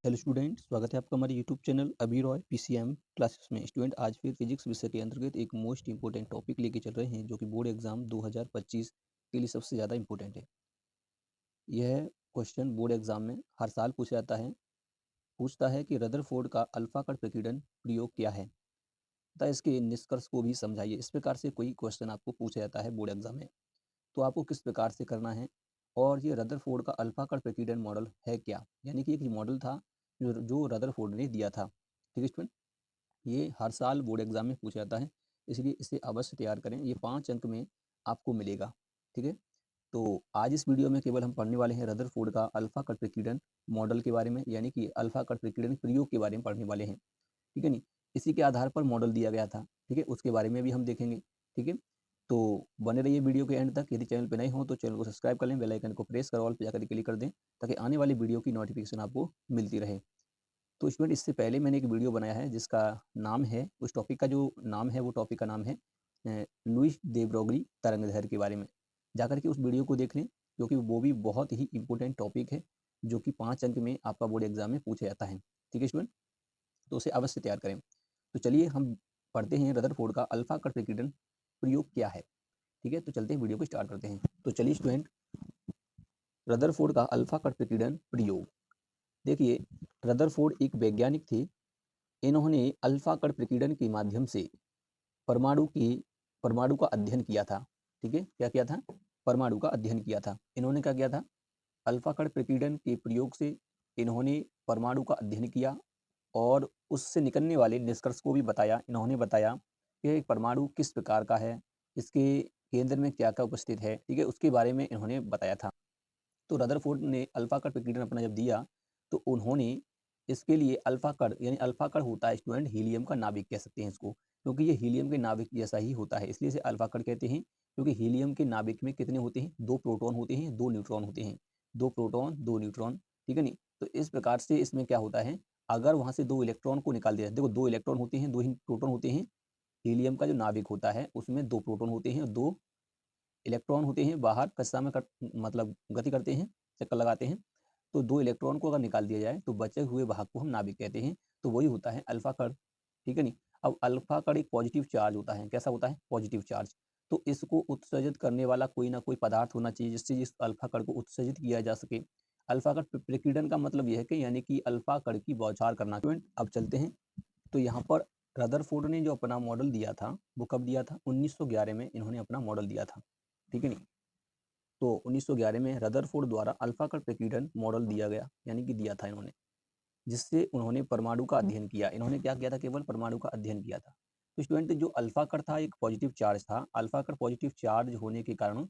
Hello student, स्वागत है आपका हमारे यूट्यूब चैनल अभी रॉय पीसीएम क्लासेस में। स्टूडेंट, आज फिर फिजिक्स विषय के अंतर्गत एक मोस्ट इंपॉर्टेंट टॉपिक लेके चल रहे हैं जो कि बोर्ड एग्जाम 2025 के लिए सबसे ज़्यादा इंपॉर्टेंट है। यह क्वेश्चन बोर्ड एग्जाम में हर साल पूछा जाता है। पूछता है कि रदरफोर्ड का अल्फा कण प्रकीर्णन प्रयोग क्या है तथा इसके निष्कर्ष को भी समझाइए। इस प्रकार से कोई क्वेश्चन आपको पूछा जाता है बोर्ड एग्जाम में, तो आपको किस प्रकार से करना है और ये रदरफोर्ड का अल्फा कण प्रकीर्णन मॉडल है क्या, यानी कि एक मॉडल था जो रदरफोर्ड ने दिया था। ठीक है स्टूडेंट, ये हर साल बोर्ड एग्जाम में पूछा जाता है, इसलिए इसे अवश्य तैयार करें। ये 5 अंक में आपको मिलेगा। ठीक है, तो आज इस वीडियो में केवल हम पढ़ने वाले हैं रदरफोर्ड का अल्फा कण प्रकीर्णन मॉडल के बारे में, यानी कि अल्फा कण प्रकीर्णन प्रयोग के बारे में पढ़ने वाले हैं। ठीक है, नहीं इसी के आधार पर मॉडल दिया गया था। ठीक है, उसके बारे में भी हम देखेंगे। ठीक है, तो बने रहिए वीडियो के एंड तक। यदि चैनल पे नए हो तो चैनल को सब्सक्राइब कर लें, बेल आइकन को प्रेस कर ऑल पे जाकर क्लिक कर दें ताकि आने वाली वीडियो की नोटिफिकेशन आपको मिलती रहे। तो स्टूडेंट, इससे पहले मैंने एक वीडियो बनाया है जिसका नाम है, उस टॉपिक का जो नाम है वो टॉपिक का नाम है लुईस दे ब्रोगली तरंगदैर्घ्य के बारे में। जाकर के उस वीडियो को देख लें, क्योंकि वो भी बहुत ही इंपॉर्टेंट टॉपिक है जो कि 5 अंक में आपका बोर्ड एग्जाम में पूछा जाता है। ठीक है स्टूडेंट, तो उसे अवश्य तैयार करें। तो चलिए हम पढ़ते हैं रदरफोर्ड का अल्फा कण प्रकीर्णन प्रयोग क्या है। ठीक है, तो चलते हैं वीडियो को स्टार्ट करते हैं। तो चलिए स्टूडेंट, रदरफोर्ड का अल्फा कण प्रकीर्णन प्रयोग। देखिए, रदरफोर्ड एक वैज्ञानिक थे। इन्होंने अल्फा कण प्रकीर्णन के माध्यम से परमाणु का अध्ययन किया था। ठीक है, क्या किया था? परमाणु का अध्ययन किया था। इन्होंने क्या किया था? अल्फा कण प्रकीर्णन के प्रयोग से इन्होंने परमाणु का अध्ययन किया और उससे निकलने वाले निष्कर्ष को भी बताया। इन्होंने बताया कि एक परमाणु किस प्रकार का है, इसके केंद्र में क्या क्या उपस्थित है। ठीक है, उसके बारे में इन्होंने बताया था। तो रदरफोर्ड ने अल्फा कण प्रकीर्णन अपना जब दिया तो उन्होंने इसके लिए अल्फा कण, यानी अल्फा कण होता है स्टूडेंट हीलियम का नाभिक कह सकते हैं इसको, क्योंकि ये हीलियम के नाभिक जैसा ही होता है, इसलिए इसे अल्फा कण कहते हैं। क्योंकि हीलियम के नाभिक में कितने होते हैं? 2 प्रोटॉन होते हैं, 2 न्यूट्रॉन होते हैं। 2 प्रोटॉन 2 न्यूट्रॉन। ठीक है नहीं, तो इस प्रकार से इसमें क्या होता है, अगर वहां से 2 इलेक्ट्रॉन को निकाल दिया, देखो 2 इलेक्ट्रॉन होते हैं, 2 ही प्रोटॉन होते हैं। हीलियम का जो नाभिक होता है उसमें 2 प्रोटॉन होते हैं, 2 इलेक्ट्रॉन होते हैं, बाहर कक्षा में मतलब गति करते हैं, चक्कर लगाते हैं। तो 2 इलेक्ट्रॉन को अगर निकाल दिया जाए तो बचे हुए भाग को हम नाभिक कहते हैं। तो वही होता है अल्फा कण। ठीक है नहीं, अब अल्फा कण एक पॉजिटिव चार्ज होता है। कैसा होता है? Positive charge. तो इसको उत्सर्जित करने वाला कोई ना कोई पदार्थ होना चाहिए जिससे इस अल्फा कण को उत्सर्जित किया जा सके। अल्फा कण प्रकीर्णन का मतलब यह है कि यानी कि अल्फा कण की बौछार करना। अब चलते हैं, तो यहाँ पर रदरफोर्ड ने जो अपना मॉडल दिया था वो कब दिया था? 1911 में इन्होंने अपना मॉडल दिया था। ठीक है नहीं, तो 1911 में रदरफोर्ड द्वारा अल्फा कण प्रकीर्णन मॉडल दिया गया, यानी कि दिया था इन्होंने, जिससे उन्होंने परमाणु का अध्ययन किया। इन्होंने क्या किया था? केवल परमाणु का अध्ययन किया था। तो स्टूडेंट, जो अल्फा कण था एक पॉजिटिव चार्ज था। अल्फा कण पॉजिटिव चार्ज होने के कारण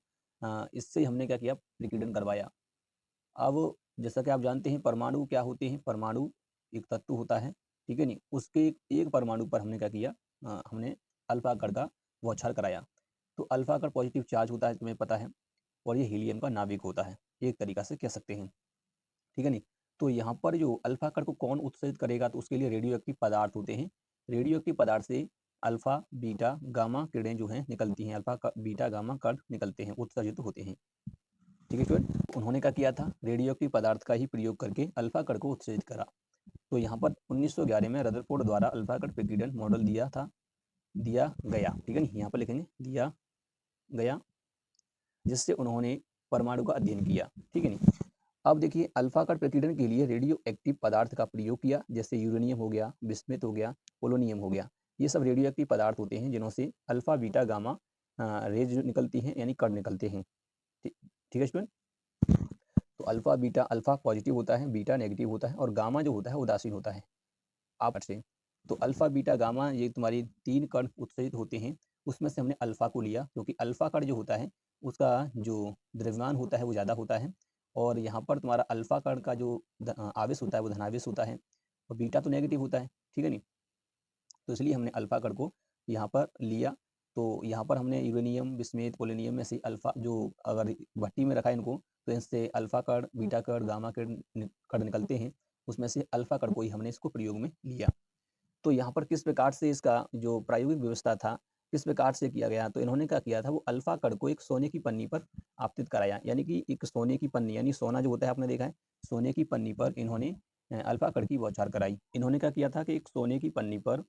इससे हमने क्या किया? प्रकीर्णन करवाया। अब जैसा कि आप जानते हैं परमाणु क्या होते हैं? परमाणु एक तत्व होता है। ठीक है नहीं, उसके एक परमाणु पर हमने क्या किया? हमने अल्फा कण का बौछार कराया। तो अल्फा कण पॉजिटिव चार्ज होता है, तुम्हें पता है, और ये हीलियम का नाभिक होता है, एक तरीका से कह सकते हैं। ठीक है नहीं, तो यहाँ पर जो अल्फा कण को कौन उत्सर्जित करेगा? तो उसके लिए रेडियो एक्टिव पदार्थ होते हैं। रेडियो एक्टिव पदार्थ से अल्फा बीटा गामा किरणें जो हैं निकलती हैं। अल्फा बीटा गामा कण निकलते हैं, उत्सर्जित होते हैं। ठीक है स्टूडेंट, उन्होंने क्या किया था? रेडियो एक्टिव पदार्थ का ही प्रयोग करके अल्फा कण को उत्सर्जित करा। तो यहाँ पर 1911 में रदरफोर्ड द्वारा अल्फा कण प्रकीर्णन मॉडल दिया गया। ठीक है नहीं, यहाँ पर लिखेंगे दिया गया, जिससे उन्होंने परमाणु का अध्ययन किया। ठीक है नहीं, अब देखिए अल्फा कण प्रकीर्णन के लिए रेडियो एक्टिव पदार्थ का प्रयोग किया, जैसे यूरेनियम हो गया, बिस्मिथ हो गया, पोलोनियम हो गया। ये सब रेडियो एक्टिव पदार्थ होते हैं जिनों से अल्फा बीटा गामा रेज निकलती हैं, यानी कण निकलते हैं। ठीक है स्टूडेंट, तो अल्फा बीटा, अल्फा पॉजिटिव होता है, बीटा नेगेटिव होता है और गामा जो होता है उदासीन होता है। आप से तो अल्फा बीटा गामा ये तुम्हारी 3 कण उत्सर्जित होते हैं। उसमें से हमने अल्फा को लिया क्योंकि अल्फा कण जो होता है उसका जो द्रव्यमान होता है वो ज़्यादा होता है, और यहाँ पर तुम्हारा अल्फा कण का जो आवेश होता है वो धनावेश होता है, और बीटा तो नेगेटिव होता है। ठीक है नहीं, तो इसलिए हमने अल्फा कण को यहाँ पर लिया। तो यहाँ पर हमने यूरेनियम, बिस्मिथ, पोलोनियम में से अल्फा जो अगर भट्टी में रखा है इनको, तो इनसे अल्फा कण, बीटा कण, गामा कण निकलते हैं। उसमें से अल्फा कण को ही हमने इसको प्रयोग में लिया। तो यहाँ पर किस प्रकार से इसका जो प्रायोगिक व्यवस्था था किस प्रकार से किया गया? तो इन्होंने क्या किया था? वो अल्फा कण को एक सोने की पन्नी पर आपतित कराया, यानी कि एक सोने की पन्नी, यानी सोना जो होता है आपने देखा है, सोने की पन्नी पर इन्होंने अल्फा कण की बौछार कराई। इन्होंने क्या किया था कि एक सोने की पन्नी पर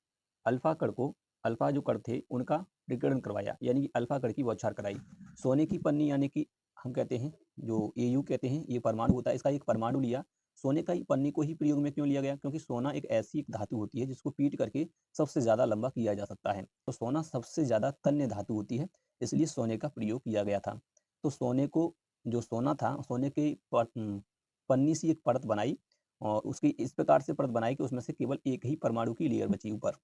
अल्फा कण को, अल्फा जो कण थे उनका विकिरण करवाया, यानी कि अल्फा कण की बौछार कराई। सोने की पन्नी यानी कि हम कहते हैं जो एयू कहते हैं, ये परमाणु होता है, इसका एक परमाणु लिया। सोने का ही पन्नी को ही प्रयोग में क्यों लिया गया? क्योंकि सोना एक ऐसी एक धातु होती है जिसको पीट करके सबसे ज्यादा लंबा किया जा सकता है। तो सोना सबसे ज्यादा तन्य धातु होती है, इसलिए सोने का प्रयोग किया गया था। तो सोने को, जो सोना था, सोने के पन्नी सी एक परत बनाई और उसकी इस प्रकार से परत बनाई कि उसमें से केवल एक ही परमाणु की लेयर बची ऊपर।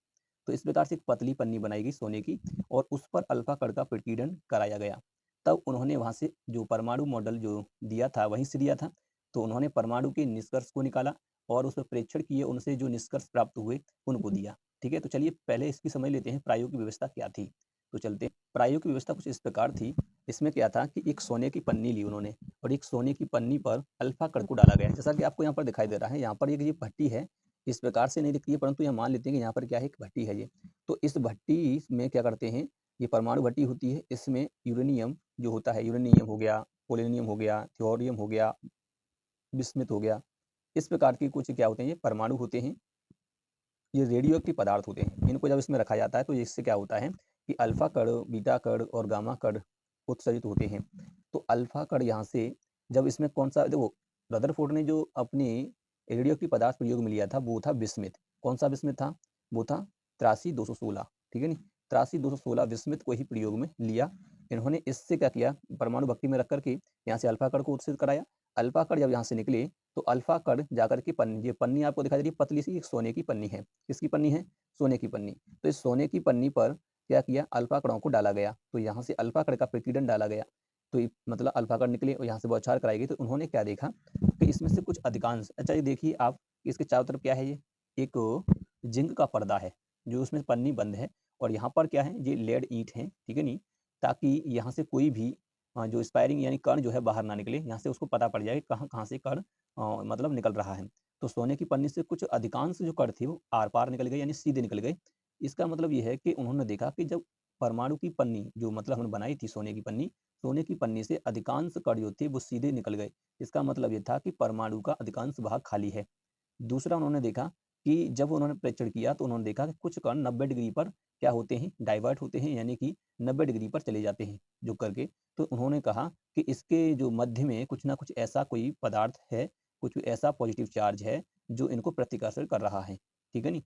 तो इस प्रकार से एक पतली पन्नी बनाई गई सोने की और उस पर अल्फा कण का प्रकीर्णन कराया गया। तब उन्होंने वहां से जो परमाणु मॉडल जो दिया था वहीं से दिया था। तो उन्होंने परमाणु के निष्कर्ष को निकाला और उस पर प्रेक्षण किए, उनसे जो निष्कर्ष प्राप्त हुए उनको दिया। ठीक है, तो चलिए पहले इसकी समझ लेते हैं प्रायोगिक व्यवस्था क्या थी। तो चलते हैं। प्रायोगिक व्यवस्था कुछ इस प्रकार थी। इसमें क्या था कि एक सोने की पन्नी ली उन्होंने और एक सोने की पन्नी पर अल्फा कण को डाला गया, जैसा कि आपको यहाँ पर दिखाई दे रहा है। यहाँ पर ये भट्टी है, इस प्रकार से नहीं दिखती है, परंतु यहाँ मान लेते हैं कि यहाँ पर क्या है, एक भट्टी है ये। तो इस भट्टी में क्या करते हैं, ये परमाणु भट्टी होती है, इसमें यूरेनियम जो होता है, यूरेनियम हो गया, पोलोनियम हो गया, थ्योरियम हो गया, बिस्मिथ हो गया, इस प्रकार की कुछ क्या होते हैं, ये परमाणु होते हैं। ये रेडियो एक्टिव पदार्थ होते हैं। इनको जब इसमें रखा जाता है तो इससे क्या होता है कि अल्फा कण, बीटा कण और गामा कण उत्सर्जित होते हैं। तो अल्फा कण यहाँ से जब इसमें कौन सा, देखो रदरफोर्ड ने जो अपने रेडियो एक्टिव पदार्थ प्रयोग में लिया था वो था बिस्मिथ। कौन सा बिस्मिथ था? वो था 83-216। ठीक है नी, 83-216 बिस्मिथ को ही प्रयोग में लिया। इन्होंने इससे क्या किया, परमाणु भट्टी में रख करके यहाँ से अल्फा कण को उत्सर्जित कराया। अल्फा कण जब यहाँ से निकले तो अल्फा कण जाकर के पन्नी, ये पन्नी आपको दिखाई दे रही है पतली सी, एक सोने की पन्नी है। किसकी पन्नी है? सोने की पन्नी। तो इस सोने की पन्नी पर क्या किया, अल्फा कणों को डाला गया। तो यहाँ से अल्फा कण का प्रकीर्णन डाला गया। तो मतलब अल्फा कण निकले और यहाँ से बौछार कराई गई। तो उन्होंने क्या देखा कि इसमें से कुछ अधिकांश, अच्छा ये देखिए आप, इसके चारों तरफ क्या है, ये एक जिंक का पर्दा है जो उसमें पन्नी बंद है। और यहाँ पर क्या है, ये लेड ईंट है। ठीक है नी, ताकि यहाँ से कोई भी जो स्पायरिंग यानी कण जो है बाहर ना निकले, यहाँ से उसको पता पड़ जाए कहाँ कहाँ से कण मतलब निकल रहा है। तो सोने की पन्नी से कुछ अधिकांश जो कण थे वो आर पार निकल गए, यानी सीधे निकल गए। इसका मतलब ये है कि उन्होंने देखा कि जब परमाणु की पन्नी जो मतलब हमने बनाई थी सोने की पन्नी, सोने की पन्नी से अधिकांश कण जो थे वो सीधे निकल गए। इसका मतलब ये था कि परमाणु का अधिकांश भाग खाली है। दूसरा उन्होंने देखा कि जब उन्होंने परीक्षण किया तो उन्होंने देखा कि कुछ कण 90 डिग्री पर क्या होते हैं, डाइवर्ट होते हैं, यानी कि 90 डिग्री पर चले जाते हैं झुक करके। तो उन्होंने कहा कि इसके जो मध्य में कुछ ना कुछ ऐसा कोई पदार्थ है, कुछ ऐसा पॉजिटिव चार्ज है जो इनको प्रतिकर्षण कर रहा है। ठीक है नी,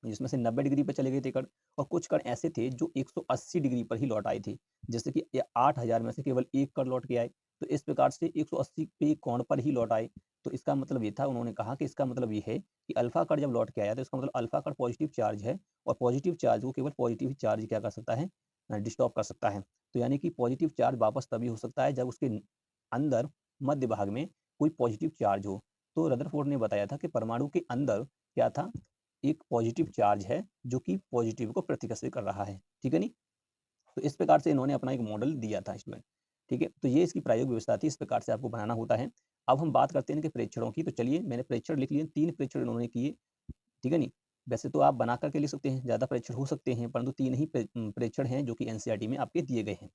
जिसमें से 90 डिग्री पर चले गए थे कण, और कुछ कण ऐसे थे जो 180 डिग्री पर ही लौट आए थे। जैसे कि 8000 में से केवल एक कण लौट के आए। तो इस प्रकार से 180 पे कोण पर ही लौट आए। तो इसका मतलब ये था, उन्होंने कहा कि इसका मतलब ये है कि अल्फा कण जब लौट के आया तो इसका मतलब अल्फा कण पॉजिटिव चार्ज है, और पॉजिटिव चार्ज को केवल पॉजिटिव चार्ज क्या कर सकता है, डिस्टॉप कर सकता है। तो यानी कि पॉजिटिव चार्ज वापस तभी हो सकता है जब उसके अंदर मध्य भाग में कोई पॉजिटिव चार्ज हो। तो रदरफोर्ड ने बताया था कि परमाणु के अंदर क्या था, एक पॉजिटिव चार्ज है जो कि पॉजिटिव को प्रतिकर्षित कर रहा है। ठीक है नी, तो इस प्रकार से इन्होंने अपना एक मॉडल दिया था स्टूडेंट। ठीक है, तो ये इसकी प्रायोगिक व्यवस्था थी, इस प्रकार से आपको बनाना होता है। अब हम बात करते हैं कि प्रेक्षणों की। तो चलिए मैंने प्रेक्षण लिख लिए, 3 प्रेक्षण इन्होंने किए। ठीक है नी, वैसे तो आप बना करके लिख सकते हैं, ज़्यादा प्रेक्षण हो सकते हैं, परंतु 3 ही प्रेक्षण हैं जो कि एनसीईआरटी में आपके दिए गए हैं।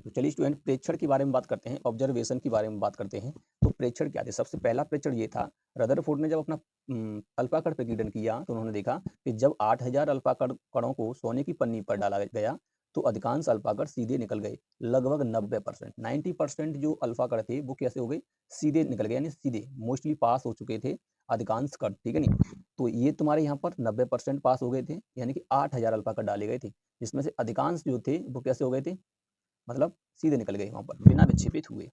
तो चलिए स्टूडेंट प्रेक्षण के बारे में बात करते हैं, ऑब्जर्वेशन के बारे में बात करते हैं। तो प्रेक्षण क्या थे? सबसे पहला प्रेक्षण ये था, रदरफोर्ड ने जब अपना अल्फा कण प्रकीर्णन किया तो उन्होंने देखा कि जब 8000 अल्फा कणों को सोने की पन्नी पर डाला गया तो अधिकांश अल्फा कण सीधे निकल गए। लगभग 90%, 90% जो अल्फा कण थे वो कैसे हो गए, सीधे निकल गए, यानी सीधे मोस्टली पास हो चुके थे अधिकांश कण। ठीक है नी, तो ये तुम्हारे यहाँ पर 90% पास हो गए थे, यानी कि 8000 अल्फा कण डाले गए थे, जिसमें से अधिकांश जो थे वो कैसे हो गए थे, मतलब सीधे निकल गए वहां पर बिना विक्षेपित हुए।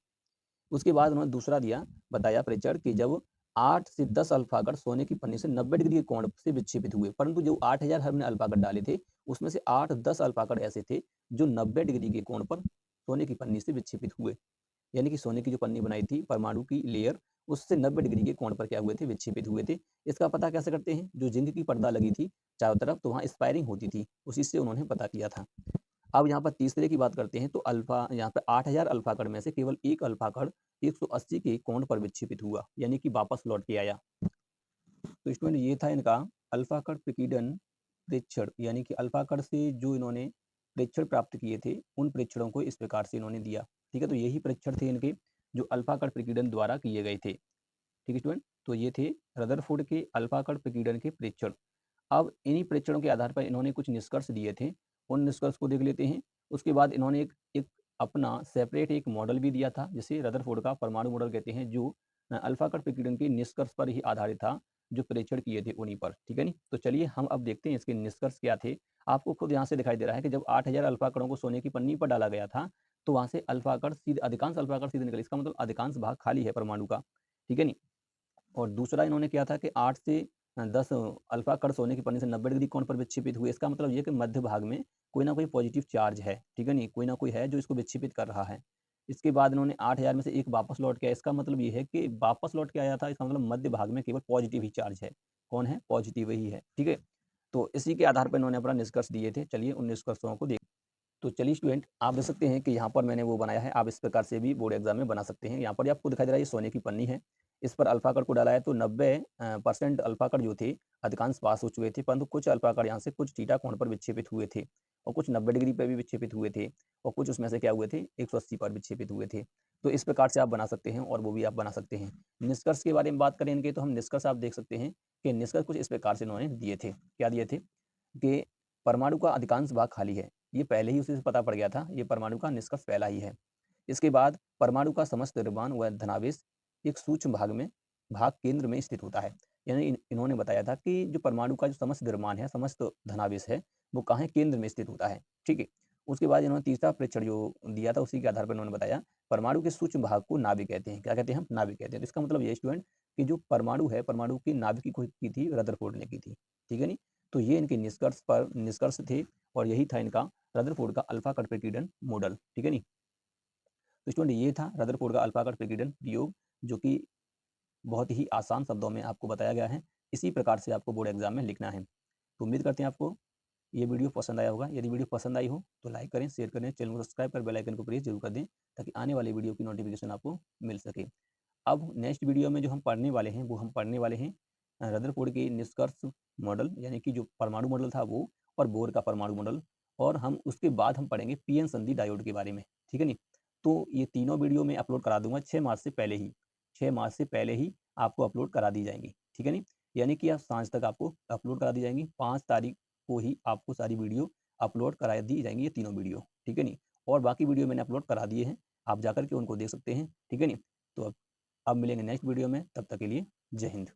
उसके बाद उन्होंने दूसरा दिया, बताया प्रेक्षण कि जब 8 से 10 अल्फागढ़ सोने की पन्नी से 90 डिग्री के कोण से विक्षेपित हुए, परंतु जो 8000 हमने अल्फागढ़ डाले थे उसमें से 8-10 अल्फागढ़ ऐसे थे जो 90 डिग्री के कोण पर सोने की पन्नी से विक्षेपित हुए। यानी कि सोने की जो पन्नी बनाई थी परमाणु की लेयर, उससे 90 डिग्री के कोण पर क्या हुए थे, विक्षेपित हुए थे। इसका पता कैसे करते हैं, जो जिंक की पर्दा लगी थी चारों तरफ तो वहाँ स्पायरिंग होती थी, उसी से उन्होंने पता किया था। अब यहाँ पर तीसरे की बात करते हैं, तो अल्फा यहाँ पे 8000 अल्फा कण में से केवल एक अल्फा कण 180 के कोण पर विक्षेपित हुआ, यानी कि वापस लौट के आया। तो स्टूडेंट ये था इनका अल्फा कण प्रकीर्णन प्रेक्षण, यानी कि अल्फा कण से जो इन्होंने प्रेक्षण प्राप्त किए थे उन प्रेक्षणों को इस प्रकार से इन्होंने दिया। ठीक है, तो यही प्रेक्षण थे इनके जो अल्फा कण प्रकीर्णन द्वारा किए गए थे। ठीक है स्टूडेंट, तो ये थे रदरफोर्ड के अल्फा कण प्रकीर्णन के प्रेक्षण। अब इन्हीं प्रेक्षणों के आधार पर इन्होंने कुछ निष्कर्ष दिए थे, उन निष्कर्ष को देख लेते हैं। उसके बाद इन्होंने एक एक अपना सेपरेट एक मॉडल भी दिया था, जिसे रदरफोर्ड का परमाणु मॉडल कहते हैं, जो अल्फा कण प्रकीर्णन के निष्कर्ष पर ही आधारित था, जो प्रेक्षण किए थे उन्हीं पर, ठीक है नी। तो चलिए हम अब देखते हैं इसके निष्कर्ष क्या थे। आपको खुद यहाँ से दिखाई दे रहा है कि जब 8000 अल्फा कणों को सोने की पन्नी पर डाला गया था, तो वहाँ से अल्फा कण सीधे, अधिकांश अल्फा कण सीधे निकले। इसका मतलब अधिकांश भाग खाली है परमाणु का, ठीक है नी। और दूसरा इन्होंने किया था कि 8 से 10 अल्फा कण सोने की पन्नी से 90 डिग्री कोण पर विक्षेपित हुए। इसका मतलब ये कि मध्य भाग में कोई ना कोई पॉजिटिव चार्ज है, ठीक है नी, कोई ना कोई है जो इसको विक्षेपित कर रहा है। इसके बाद इन्होंने 8000 में से एक वापस लौट के आया। इसका मतलब ये है कि वापस लौट के आया था, इसका मतलब मध्य भाग में केवल पॉजिटिव ही चार्ज है। कौन है? पॉजिटिव ही है, ठीक है। तो इसी के आधार पर इन्होंने अपना निष्कर्ष दिए थे। चलिए उन निष्कर्षों को देख। तो चलिए स्टूडेंट, आप देख सकते हैं कि यहाँ पर मैंने वो बनाया है, आप इस प्रकार से भी बोर्ड एग्जाम में बना सकते हैं। यहाँ पर भी आपको दिखाई दे रहा है, ये सोने की पन्नी है, इस पर अल्फा कण को डाला है, तो 90% अल्फा कण जो थे अधिकांश पास हो चुके थे, परंतु कुछ अल्फा कण यहाँ से कुछ थीटा कोण पर विक्षेपित हुए थे, और कुछ 90 डिग्री पर भी विक्षेपित हुए थे, और कुछ उसमें से क्या हुए थे, 180 पर विक्षेपित हुए थे। तो इस प्रकार से आप बना सकते हैं, और वो भी आप बना सकते हैं। निष्कर्ष के बारे में बात करें इनके, तो हम निष्कर्ष आप देख सकते हैं कि निष्कर्ष कुछ इस प्रकार से इन्होंने दिए थे। क्या दिए थे? कि परमाणु का अधिकांश भाग खाली है। ये पहले ही उसे पता पड़ गया था, ये परमाणु का निष्कर्ष पहला ही है। इसके बाद परमाणु का समस्त द्रव्यमान व धनावेश एक सूक्ष्म भाग केंद्र में स्थित होता है। यानी इन्होंने बताया था कि जो परमाणु का जो समस्त द्रव्यमान है, समस्त धनावेश है, वो कहाँ है? केंद्र में स्थित होता है, ठीक है। उसके बाद इन्होंने तीसरा प्रेक्षण जो दिया था, उसी के आधार पर इन्होंने बताया परमाणु के सूक्ष्म भाग को नाभिक कहते हैं। क्या कहते हैं हम? नाभिक कहते हैं। तो इसका मतलब ये स्टूडेंट कि जो परमाणु है, परमाणु की नाभिक की खोज की थी रदरफोर्ड ने की थी, ठीक है नी। तो ये इनके निष्कर्ष थे, और यही था इनका रदरफोर्ड का अल्फा कण प्रकीर्णन मॉडल, ठीक है नी। तो स्टूडेंट, ये था रदरफोर्ड का अल्फा कण प्रकीर्णन प्रयोग, जो कि बहुत ही आसान शब्दों में आपको बताया गया है। इसी प्रकार से आपको बोर्ड एग्जाम में लिखना है। तो उम्मीद करते हैं आपको ये वीडियो पसंद आया होगा। यदि वीडियो पसंद आई हो तो लाइक करें, शेयर करें, चैनल को सब्सक्राइब कर बेल आइकन को प्रेस जरूर कर दें, ताकि आने वाली वीडियो की नोटिफिकेशन आपको मिल सके। अब नेक्स्ट वीडियो में जो हम पढ़ने वाले हैं, वो हम पढ़ने वाले हैं रदरफोर्ड के निष्कर्ष मॉडल, यानी कि जो परमाणु मॉडल था वो, और बोर का परमाणु मॉडल, और हम उसके बाद हम पढ़ेंगे पीएन संधि डायोड के बारे में, ठीक है नी। तो ये तीनों वीडियो मैं अपलोड करा दूंगा 6 मार्च से पहले ही, 6 मार्च से पहले ही आपको अपलोड करा दी जाएंगी, ठीक है नी। यानी कि आप सांझ तक आपको अपलोड करा दी जाएंगी। 5 तारीख को ही आपको सारी वीडियो अपलोड करा दी जाएंगी, ये तीनों वीडियो, ठीक है नी। और बाकी वीडियो मैंने अपलोड करा दिए हैं, आप जाकर के उनको देख सकते हैं, ठीक है नी। तो अब मिलेंगे नेक्स्ट वीडियो में, तब तक के लिए जय हिंद।